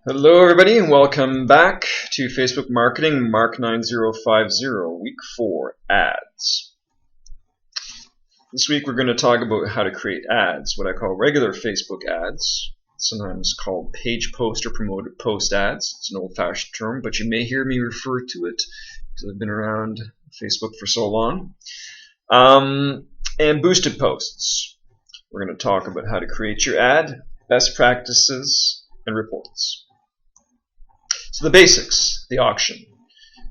Hello everybody and welcome back to Facebook Marketing Mark 9050 Week 4 Ads. This week we're going to talk about how to create ads, what I call regular Facebook ads, sometimes called page post or promoted post ads. It's an old-fashioned term, but you may hear me refer to it because I've been around Facebook for so long. And boosted posts. We're going to talk about how to create your ad, best practices, and reports. So the basics, the auction.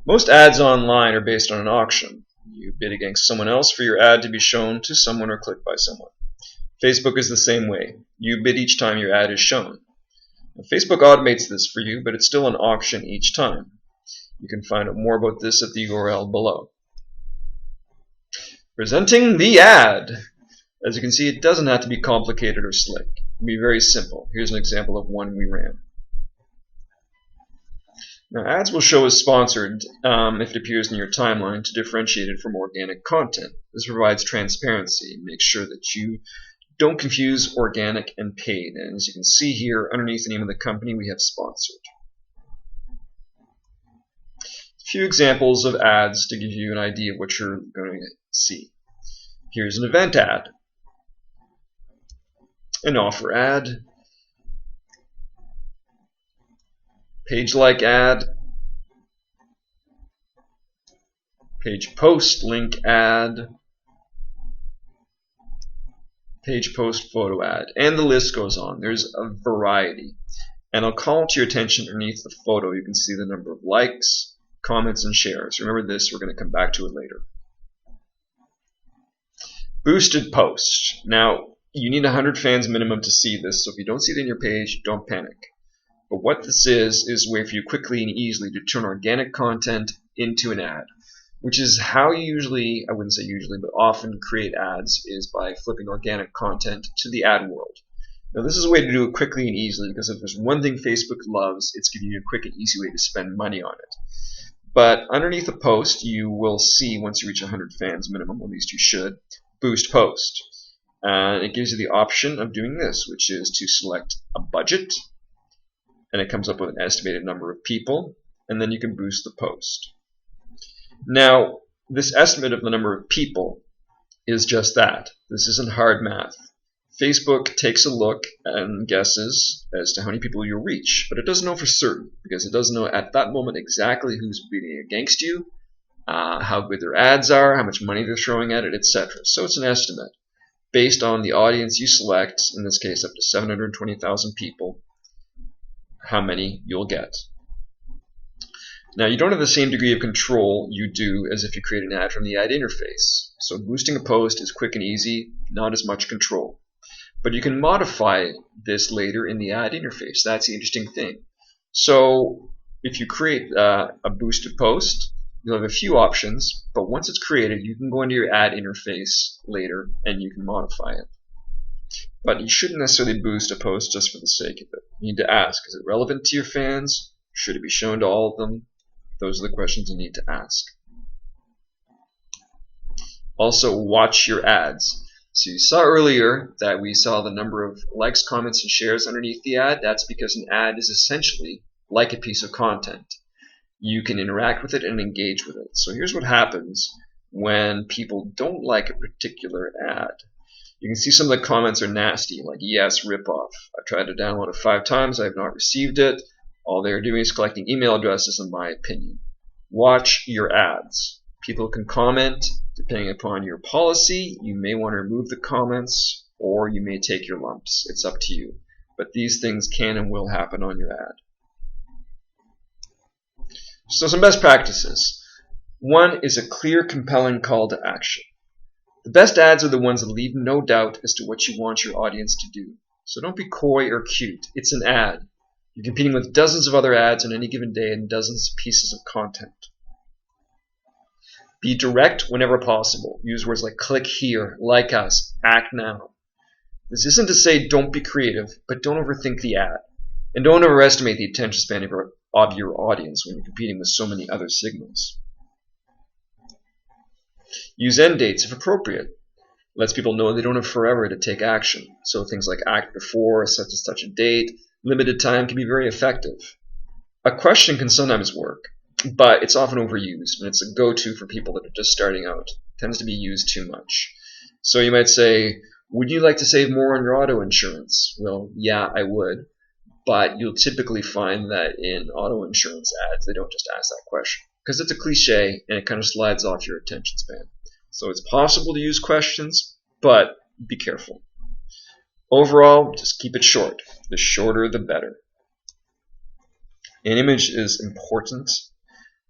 Most ads online are based on an auction. You bid against someone else for your ad to be shown to someone or clicked by someone. Facebook is the same way. You bid each time your ad is shown. Now, Facebook automates this for you, but it's still an auction each time. You can find out more about this at the URL below. Presenting the ad. As you can see, it doesn't have to be complicated or slick. It can be very simple. Here's an example of one we ran. Now, ads will show as sponsored if it appears in your timeline to differentiate it from organic content. This provides transparency and makes sure that you don't confuse organic and paid. And as you can see here, underneath the name of the company, we have sponsored. A few examples of ads to give you an idea of what you're going to see. Here's an event ad, an offer ad, page-like ad, page post link ad, page post photo ad, and the list goes on. There's a variety. And I'll call to your attention underneath the photo, you can see the number of likes, comments, and shares. Remember this, we're going to come back to it later. Boosted post. Now, you need 100 fans minimum to see this, so if you don't see it in your page, don't panic. But what this is a way for you quickly and easily to turn organic content into an ad, which is how you usually, I wouldn't say usually, but often create ads is by flipping organic content to the ad world. Now this is a way to do it quickly and easily because if there's one thing Facebook loves, it's giving you a quick and easy way to spend money on it. But underneath the post, you will see once you reach 100 fans minimum, at least you should, boost post. It gives you the option of doing this, which is to select a budget, and it comes up with an estimated number of people, and then you can boost the post. Now, this estimate of the number of people is just that. This isn't hard math. Facebook takes a look and guesses as to how many people you'll reach, but it doesn't know for certain, because it doesn't know at that moment exactly who's bidding against you, how good their ads are, how much money they're throwing at it, etc. So it's an estimate based on the audience you select, in this case up to 720,000 people, how many you'll get. Now, you don't have the same degree of control you do as if you create an ad from the ad interface. So boosting a post is quick and easy, not as much control. But you can modify this later in the ad interface. That's the interesting thing. So if you create a boosted post, you'll have a few options, but once it's created, you can go into your ad interface later and you can modify it. But you shouldn't necessarily boost a post just for the sake of it. You need to ask, is it relevant to your fans? Should it be shown to all of them? Those are the questions you need to ask. Also, watch your ads. So you saw earlier that we saw the number of likes, comments, and shares underneath the ad. That's because an ad is essentially like a piece of content. You can interact with it and engage with it. So here's what happens when people don't like a particular ad. You can see some of the comments are nasty, like yes, ripoff. I've tried to download it 5 times, I have not received it. All they're doing is collecting email addresses, in my opinion. Watch your ads. People can comment. Depending upon your policy, you may want to remove the comments, or you may take your lumps. It's up to you. But these things can and will happen on your ad. So some best practices. One is a clear, compelling call to action. The best ads are the ones that leave no doubt as to what you want your audience to do. So don't be coy or cute. It's an ad. You're competing with dozens of other ads on any given day and dozens of pieces of content. Be direct whenever possible. Use words like click here, like us, act now. This isn't to say don't be creative, but don't overthink the ad. And don't overestimate the attention span of your audience when you're competing with so many other signals. Use end dates if appropriate. Lets people know they don't have forever to take action. So things like act before such and such a date, Limited time can be very effective. A question can sometimes work, but it's often overused, and it's a go-to for people that are just starting out. It tends to be used too much. So you might say, would you like to save more on your auto insurance? Well, yeah, I would. But you'll typically find that in auto insurance ads, they don't just ask that question, because it's a cliche and it kind of slides off your attention span. So it's possible to use questions, but be careful. Overall, just keep it short. The shorter, the better. An image is important.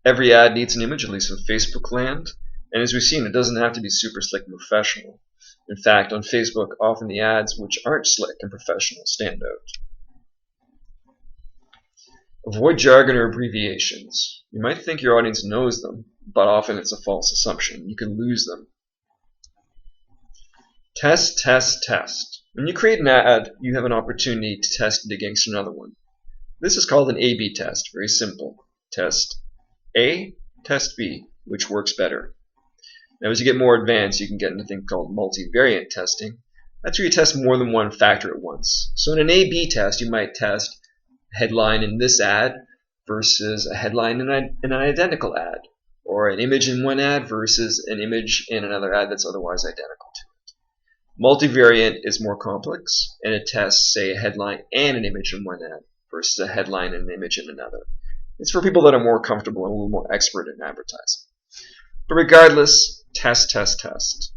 Every ad needs an image, at least in Facebook land. And as we've seen, it doesn't have to be super slick and professional. In fact, on Facebook, often the ads which aren't slick and professional stand out. Avoid jargon or abbreviations. You might think your audience knows them, but often it's a false assumption. You can lose them. Test, test, test. When you create an ad, you have an opportunity to test it against another one. This is called an A/B test. Very simple. Test A, test B. Which works better? Now, as you get more advanced, you can get into a thing called multivariate testing. That's where you test more than one factor at once. So in an A/B test, you might test headline in this ad versus a headline in an identical ad, or an image in one ad versus an image in another ad that's otherwise identical to it. Multivariate is more complex, and it tests, say, a headline and an image in one ad versus a headline and an image in another. It's for people that are more comfortable and a little more expert in advertising. But regardless, test, test, test.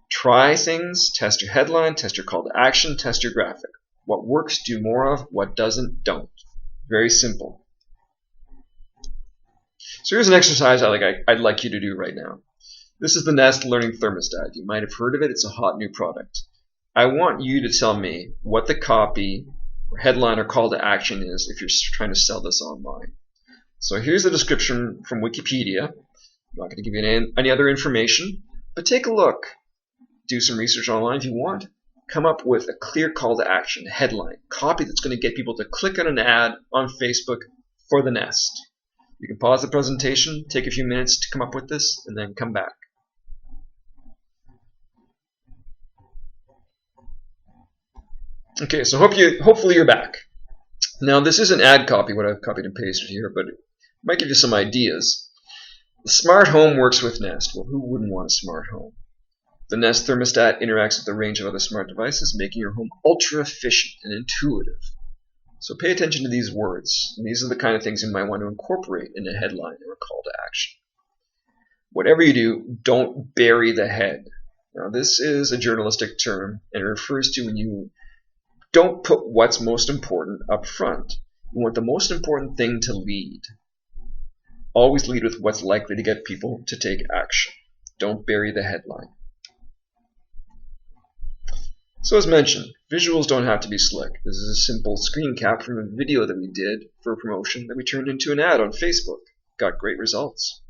Try things, test your headline, test your call to action, test your graphic. What works, do more of. What doesn't, don't. Very simple. So here's an exercise I'd like you to do right now. This is the Nest Learning Thermostat. You might have heard of it. It's a hot new product. I want you to tell me what the copy, or headline, or call to action is if you're trying to sell this online. So here's the description from Wikipedia. I'm not going to give you any other information, but take a look. Do some research online if you want. Come up with a clear call to action, headline, copy that's going to get people to click on an ad on Facebook for the Nest. You can pause the presentation, take a few minutes to come up with this, and then come back. Okay, so hopefully you're back. Now, this is an ad copy, what I've copied and pasted here, but it might give you some ideas. The smart home works with Nest. Well, who wouldn't want a smart home? The Nest thermostat interacts with a range of other smart devices, making your home ultra efficient and intuitive. So pay attention to these words, and these are the kind of things you might want to incorporate in a headline or a call to action. Whatever you do, don't bury the head. Now, this is a journalistic term, and it refers to when you don't put what's most important up front. You want the most important thing to lead. Always lead with what's likely to get people to take action. Don't bury the headline. So as mentioned, visuals don't have to be slick. This is a simple screen cap from a video that we did for a promotion that we turned into an ad on Facebook. Got great results.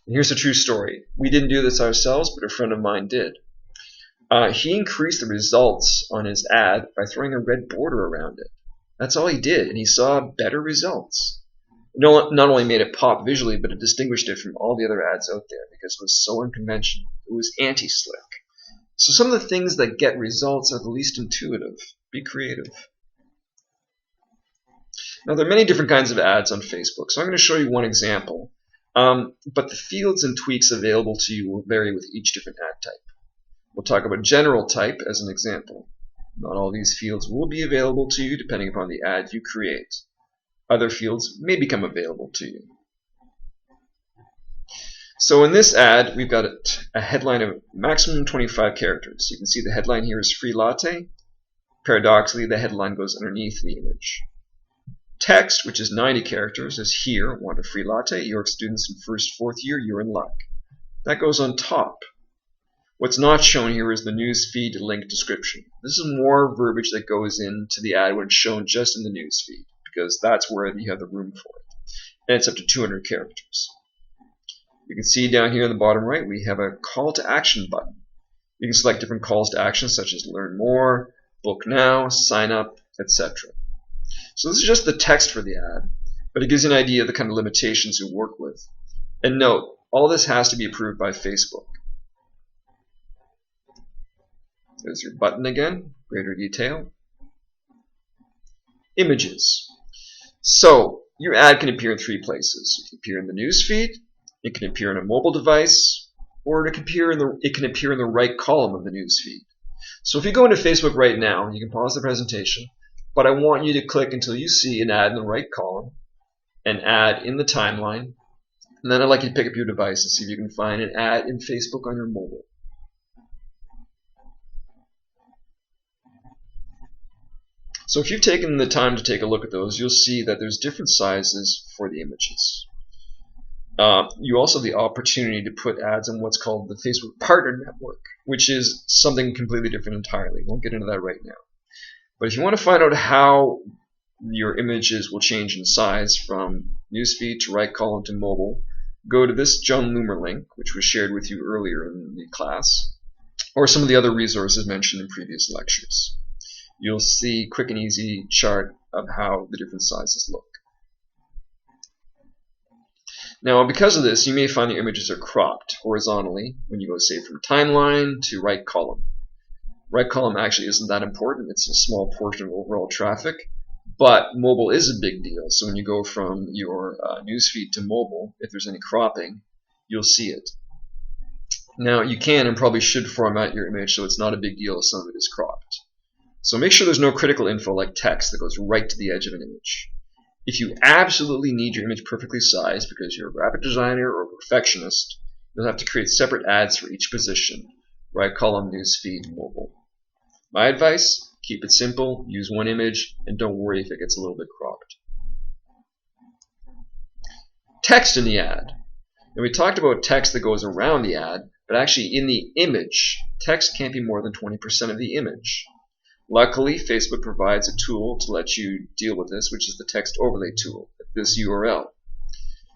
And here's a true story. We didn't do this ourselves, but a friend of mine did. He increased the results on his ad by throwing a red border around it. That's all he did, and he saw better results. Not only made it pop visually, but it distinguished it from all the other ads out there because it was so unconventional. It was anti-slick. So some of the things that get results are the least intuitive. Be creative. Now, there are many different kinds of ads on Facebook, so I'm going to show you one example. But the fields and tweaks available to you will vary with each different ad type. We'll talk about general type as an example. Not all these fields will be available to you depending upon the ad you create. Other fields may become available to you. So in this ad, we've got a headline of maximum 25 characters. You can see the headline here is free latte. Paradoxically, the headline goes underneath the image. Text, which is 90 characters, is here. Want a free latte? York students in first, fourth year, you're in luck. That goes on top. What's not shown here is the newsfeed link description. This is more verbiage that goes into the ad when it's shown just in the newsfeed, because that's where you have the room for it. And it's up to 200 characters. You can see down here in the bottom right, we have a call to action button. You can select different calls to action such as learn more, book now, sign up, etc. So this is just the text for the ad, but it gives you an idea of the kind of limitations you work with. And note, all this has to be approved by Facebook. There's your button again, greater detail. Images. So your ad can appear in three places. It can appear in the newsfeed, it can appear on a mobile device, or it can appear in the right column of the newsfeed. So if you go into Facebook right now, you can pause the presentation, but I want you to click until you see an ad in the right column, an ad in the timeline, and then I'd like you to pick up your device and see if you can find an ad in Facebook on your mobile. So if you've taken the time to take a look at those, you'll see that there's different sizes for the images. You also have the opportunity to put ads on what's called the Facebook Partner Network, which is something completely different entirely. Won't get into that right now. But if you want to find out how your images will change in size from newsfeed to right column to mobile, go to this John Loomer link, which was shared with you earlier in the class, or some of the other resources mentioned in previous lectures. You'll see a quick and easy chart of how the different sizes look. Now, because of this, you may find the images are cropped horizontally when you go, say, from timeline to right column. Right column actually isn't that important. It's a small portion of overall traffic, but mobile is a big deal. So when you go from your newsfeed to mobile, if there's any cropping, you'll see it. Now, you can and probably should format your image so it's not a big deal if some of it is cropped. So make sure there's no critical info like text that goes right to the edge of an image. If you absolutely need your image perfectly sized because you're a graphic designer or a perfectionist, you'll have to create separate ads for each position, right column, newsfeed, mobile. My advice, keep it simple, use one image, and don't worry if it gets a little bit cropped. Text in the ad. Now we talked about text that goes around the ad, but actually in the image, text can't be more than 20% of the image. Luckily, Facebook provides a tool to let you deal with this, which is the text overlay tool at this URL.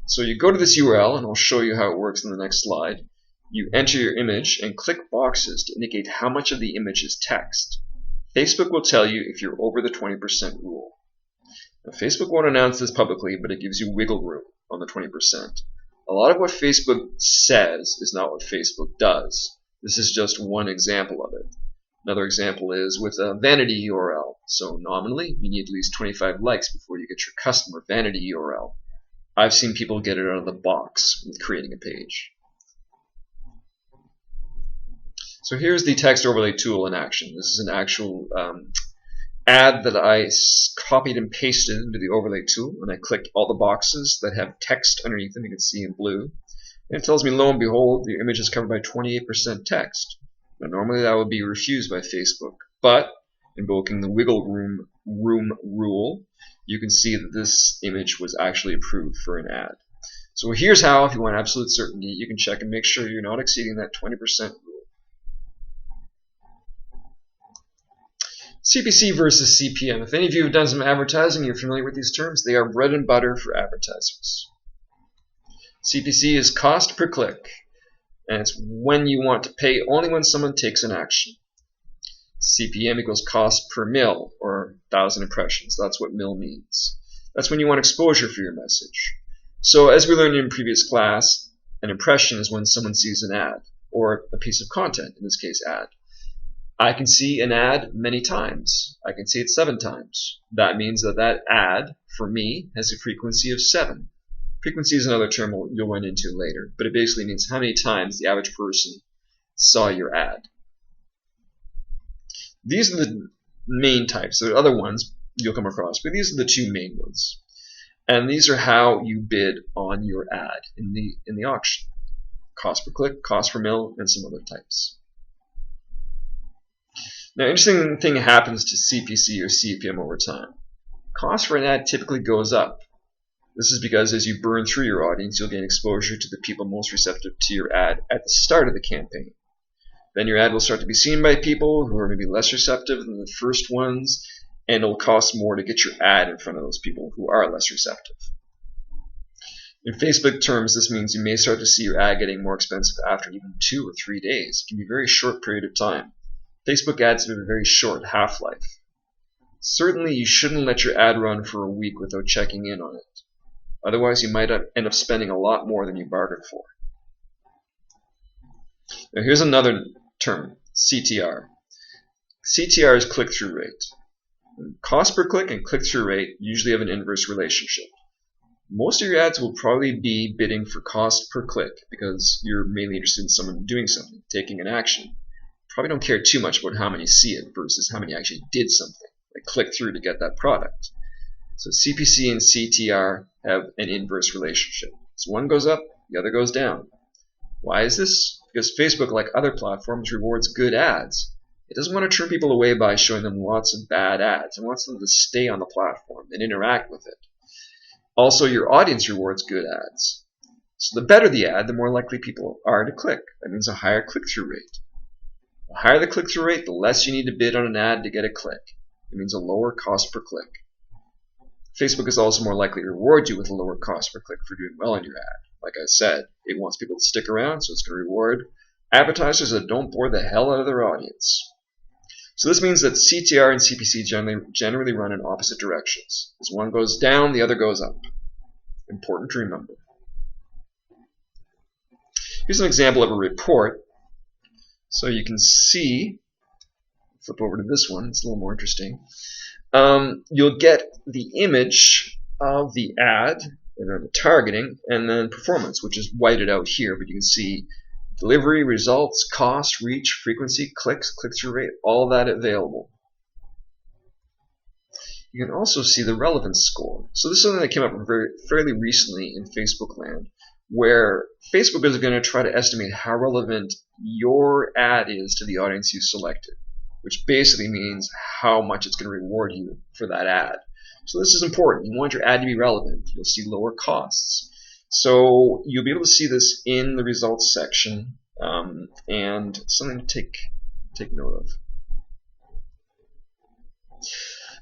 So you go to this URL, and I'll show you how it works in the next slide. You enter your image and click boxes to indicate how much of the image is text. Facebook will tell you if you're over the 20% rule. Now, Facebook won't announce this publicly, but it gives you wiggle room on the 20%. A lot of what Facebook says is not what Facebook does. This is just one example of it. Another example is with a vanity URL. So nominally, you need at least 25 likes before you get your customer vanity URL. I've seen people get it out of the box with creating a page. So here's the text overlay tool in action. This is an actual ad that I copied and pasted into the overlay tool, and I clicked all the boxes that have text underneath them. You can see in blue. And it tells me, lo and behold, your image is covered by 28% text. Now, normally that would be refused by Facebook, but invoking the wiggle room rule, you can see that this image was actually approved for an ad. So here's how, if you want absolute certainty, you can check and make sure you're not exceeding that 20% rule. CPC versus CPM. If any of you have done some advertising, you're familiar with these terms. They are bread and butter for advertisers. CPC is cost per click. And it's when you want to pay only when someone takes an action. CPM equals cost per mil, or 1,000 impressions. That's what mil means. That's when you want exposure for your message. So as we learned in previous class, an impression is when someone sees an ad, or a piece of content, in this case ad. I can see an ad many times. I can see it 7 times. That means that that ad, for me, has a frequency of 7. Frequency is another term you'll run into later, but it basically means how many times the average person saw your ad. These are the main types. There are other ones you'll come across, but these are the 2 main ones. And these are how you bid on your ad in the auction. Cost per click, cost per mil, and some other types. Now, interesting thing happens to CPC or CPM over time. Cost for an ad typically goes up. This is because as you burn through your audience, you'll gain exposure to the people most receptive to your ad at the start of the campaign. Then your ad will start to be seen by people who are maybe less receptive than the first ones, and it'll cost more to get your ad in front of those people who are less receptive. In Facebook terms, this means you may start to see your ad getting more expensive after even 2 or 3 days. It can be a very short period of time. Facebook ads have a very short half-life. Certainly, you shouldn't let your ad run for a week without checking in on it. Otherwise, you might end up spending a lot more than you bargained for. Now, here's another term, CTR. CTR is click-through rate. Cost per click and click-through rate usually have an inverse relationship. Most of your ads will probably be bidding for cost per click because you're mainly interested in someone doing something, taking an action. Probably don't care too much about how many see it versus how many actually did something, like click through to get that product. So CPC and CTR have an inverse relationship. So one goes up, the other goes down. Why is this? Because Facebook, like other platforms, rewards good ads. It doesn't want to turn people away by showing them lots of bad ads. It wants them to stay on the platform and interact with it. Also, your audience rewards good ads. So the better the ad, the more likely people are to click. That means a higher click-through rate. The higher the click-through rate, the less you need to bid on an ad to get a click. It means a lower cost per click. Facebook is also more likely to reward you with a lower cost per click for doing well in your ad. Like I said, it wants people to stick around, so it's going to reward advertisers that don't bore the hell out of their audience. So this means that CTR and CPC generally run in opposite directions. As one goes down, the other goes up. Important to remember. Here's an example of a report. So you can see, flip over to this one, it's a little more interesting. You'll get the image of the ad, and then the targeting, and then performance, which is whited out here, but you can see delivery, results, cost, reach, frequency, clicks, click-through rate, all that available. You can also see the relevance score. So this is something that came up fairly recently in Facebook land, where Facebook is going to try to estimate how relevant your ad is to the audience you selected, which basically means how much it's going to reward you for that ad. So this is important. You want your ad to be relevant. You'll see lower costs. So you'll be able to see this in the results section, and something to take note of.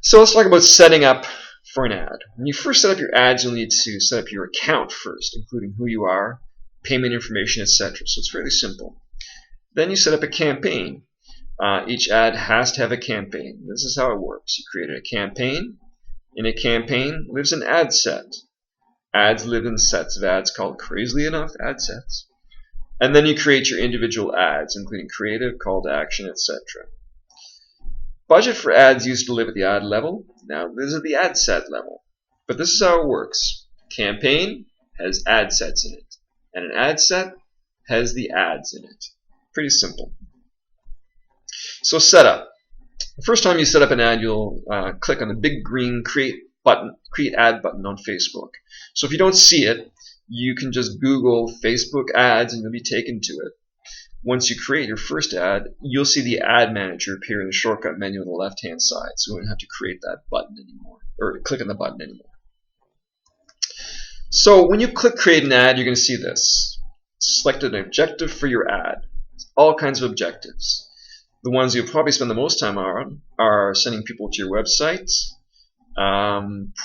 So let's talk about setting up for an ad. When you first set up your ads, you'll need to set up your account first, including who you are, payment information, etc. So it's fairly simple. Then you set up a campaign. Each ad has to have a campaign. This is how it works. You created a campaign. In a campaign lives an ad set. Ads live in sets of ads called, crazily enough, ad sets. And then you create your individual ads, including creative, call to action, etc. Budget for ads used to live at the ad level. Now lives at the ad set level. But this is how it works. Campaign has ad sets in it. And an ad set has the ads in it. Pretty simple. So setup. The first time you set up an ad, you'll click on the big green create ad button on Facebook. So if you don't see it, you can just Google Facebook ads and you'll be taken to it. Once you create your first ad, you'll see the ad manager appear in the shortcut menu on the left hand side, so you won't have to create that button anymore, or click on the button anymore. So when you click create an ad, you're going to see this. Select an objective for your ad. All kinds of objectives. The ones you'll probably spend the most time on are sending people to your website.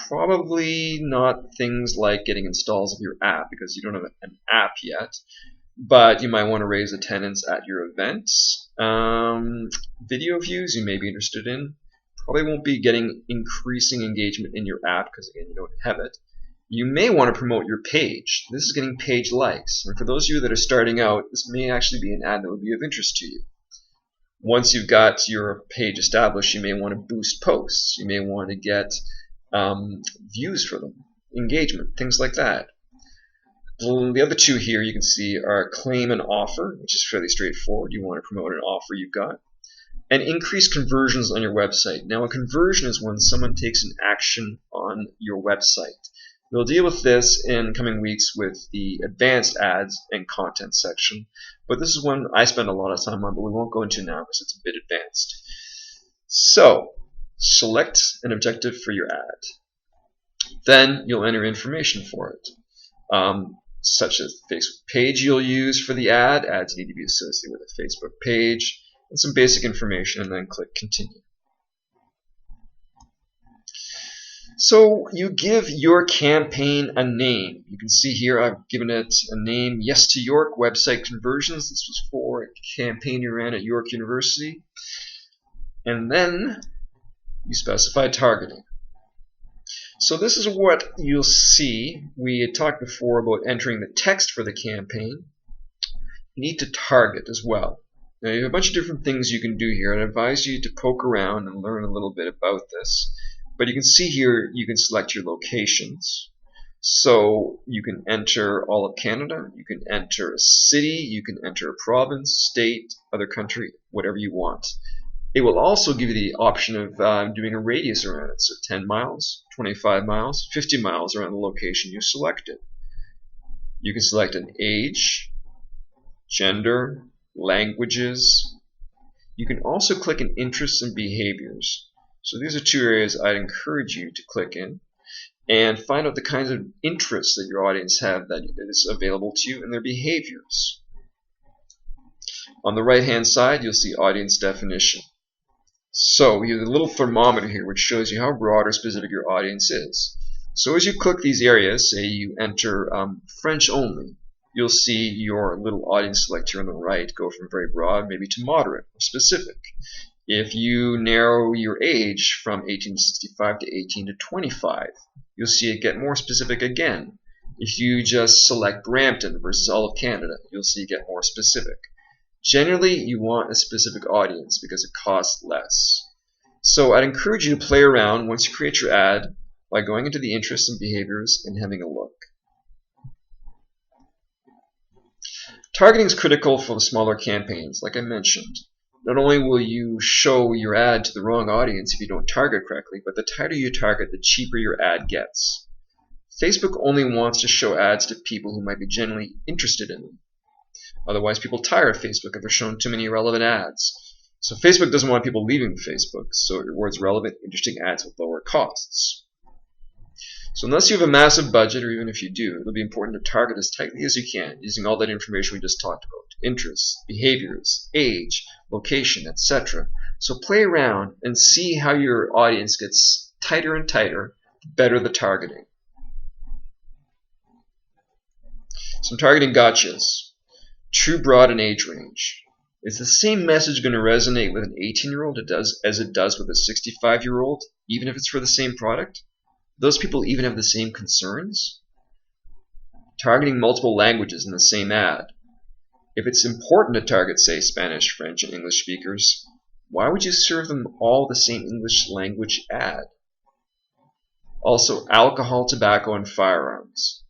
Probably not things like getting installs of your app because you don't have an app yet, but you might want to raise attendance at your events. Video views you may be interested in. Probably won't be getting increasing engagement in your app because again you don't have it. You may want to promote your page. This is getting page likes, and for those of you that are starting out, this may actually be an ad that would be of interest to you. Once you've got your page established, you may want to boost posts. You may want to get views for them, engagement, things like that. The other two here you can see are claim and offer, which is fairly straightforward. You want to promote an offer you've got. And increase conversions on your website. Now a conversion is when someone takes an action on your website. We'll deal with this in coming weeks with the advanced ads and content section. But this is one I spend a lot of time on, but we won't go into now because it's a bit advanced. So, select an objective for your ad. Then you'll enter information for it, such as the Facebook page you'll use for the ad. Ads need to be associated with a Facebook page, and some basic information, and then click continue. So you give your campaign a name. You can see here I've given it a name, Yes to York Website Conversions. This was for a campaign you ran at York University. And then you specify targeting. So this is what you'll see. We had talked before about entering the text for the campaign. You need to target as well. Now you have a bunch of different things you can do here. I'd advise you to poke around and learn a little bit about this. But you can see here you can select your locations. So you can enter all of Canada, you can enter a city, you can enter a province, state, other country, whatever you want. It will also give you the option of doing a radius around it, so 10 miles, 25 miles, 50 miles around the location you selected. You can select an age, gender, languages. You can also click in interests and behaviors. So these are two areas I'd encourage you to click in and find out the kinds of interests that your audience have that is available to you and their behaviors. On the right hand side you'll see audience definition. So you have a little thermometer here which shows you how broad or specific your audience is. So as you click these areas, say you enter French only, you'll see your little audience select here on the right go from very broad maybe to moderate or specific. If you narrow your age from 1865 to 18 to 25, you'll see it get more specific again. If you just select Brampton versus all of Canada, you'll see it get more specific. Generally, you want a specific audience because it costs less. So I'd encourage you to play around once you create your ad by going into the interests and behaviors and having a look. Targeting is critical for the smaller campaigns, like I mentioned. Not only will you show your ad to the wrong audience if you don't target correctly, but the tighter you target, the cheaper your ad gets. Facebook only wants to show ads to people who might be genuinely interested in them. Otherwise, people tire of Facebook if they're shown too many irrelevant ads. So Facebook doesn't want people leaving Facebook, so it rewards relevant, interesting ads with lower costs. So unless you have a massive budget, or even if you do, it'll be important to target as tightly as you can, using all that information we just talked about. Interests, behaviors, age, location, etc. So play around and see how your audience gets tighter and tighter, the better the targeting. Some targeting gotchas. True, broad, and age range. Is the same message going to resonate with an 18-year-old as it does with a 65-year-old, even if it's for the same product? Those people even have the same concerns? Targeting multiple languages in the same ad. If it's important to target, say, Spanish, French, and English speakers, why would you serve them all the same English language ad? Also, alcohol, tobacco, and firearms.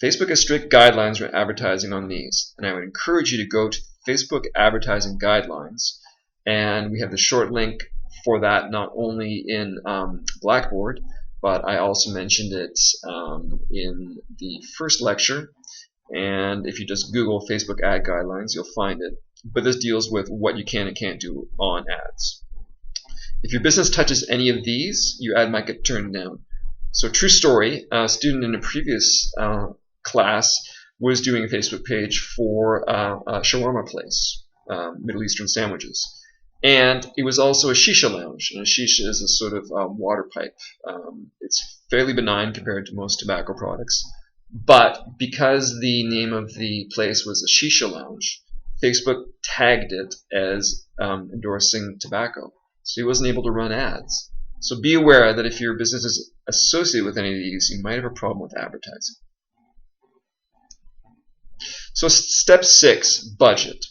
Facebook has strict guidelines for advertising on these, and I would encourage you to go to Facebook advertising guidelines, and we have the short link for that not only in Blackboard, but I also mentioned it in the first lecture, and if you just Google Facebook ad guidelines, you'll find it. But this deals with what you can and can't do on ads. If your business touches any of these, your ad might get turned down. So true story, a student in a previous class was doing a Facebook page for a shawarma place, Middle Eastern sandwiches. And it was also a shisha lounge, and a shisha is a sort of water pipe. It's fairly benign compared to most tobacco products. But because the name of the place was a shisha lounge, Facebook tagged it as endorsing tobacco. So he wasn't able to run ads. So be aware that if your business is associated with any of these, you might have a problem with advertising. So step 6, budget.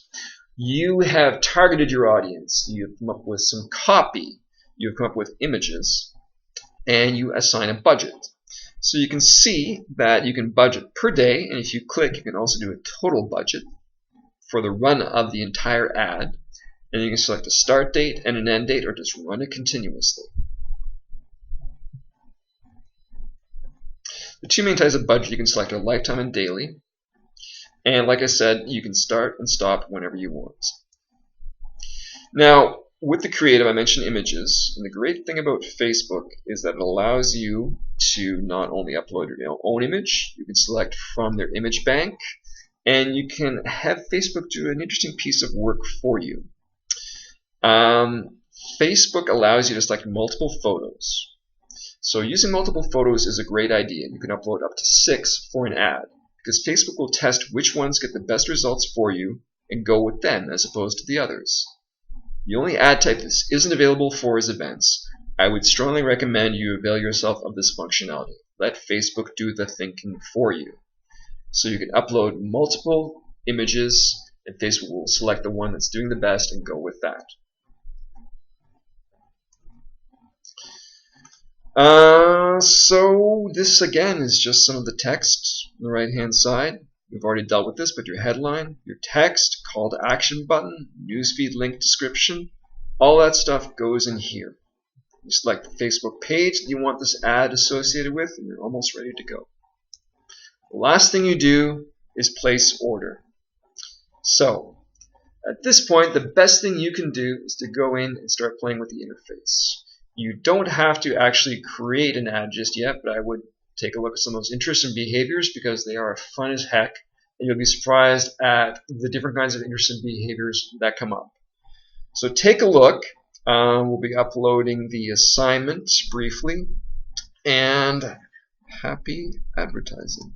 You have targeted your audience. You've come up with some copy. You've come up with images. And you assign a budget. So you can see that you can budget per day. And if you click, you can also do a total budget for the run of the entire ad. And you can select a start date and an end date, or just run it continuously. The two main types of budget you can select are lifetime and daily. And like I said, you can start and stop whenever you want. Now, with the creative, I mentioned images. And the great thing about Facebook is that it allows you to not only upload your own image, you can select from their image bank, and you can have Facebook do an interesting piece of work for you. Facebook allows you to select multiple photos. So using multiple photos is a great idea. You can upload up to 6 for an ad, because Facebook will test which ones get the best results for you and go with them as opposed to the others. The only ad type this isn't available for is events. I would strongly recommend you avail yourself of this functionality. Let Facebook do the thinking for you. So you can upload multiple images and Facebook will select the one that's doing the best and go with that. So this again is just some of the text on the right hand side. We've already dealt with this, but your headline, your text, call to action button, newsfeed link description, all that stuff goes in here. You select the Facebook page that you want this ad associated with, and you're almost ready to go. The last thing you do is place order. So at this point, the best thing you can do is to go in and start playing with the interface. You don't have to actually create an ad just yet, but I would take a look at some of those interests and behaviors because they are fun as heck, and you'll be surprised at the different kinds of interests and behaviors that come up. So take a look. We'll be uploading the assignment briefly, and happy advertising.